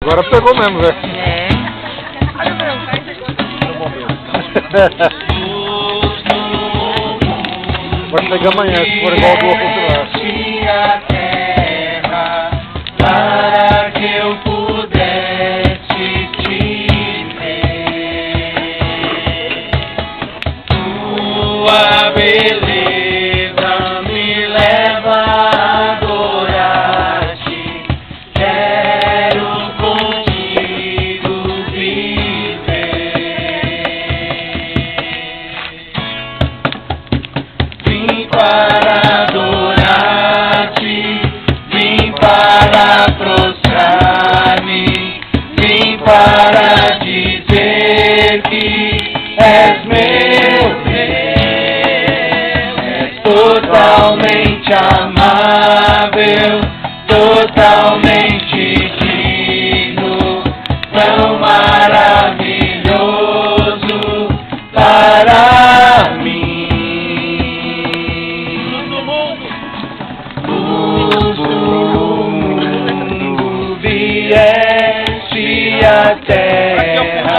Agora pegou mesmo, velho. É. Vai pegar amanhã, se for igual do outro lá. A terra para que eu pudesse te ver. Tua beleza me leva a adorar-te. Quero contigo viver. Vim para adorar-te, vim para prostrar-me, vim para dizer que és meu Deus, és totalmente amável, totalmente digno, tão maravilhoso para mim. Luz do mundo vieste a terra.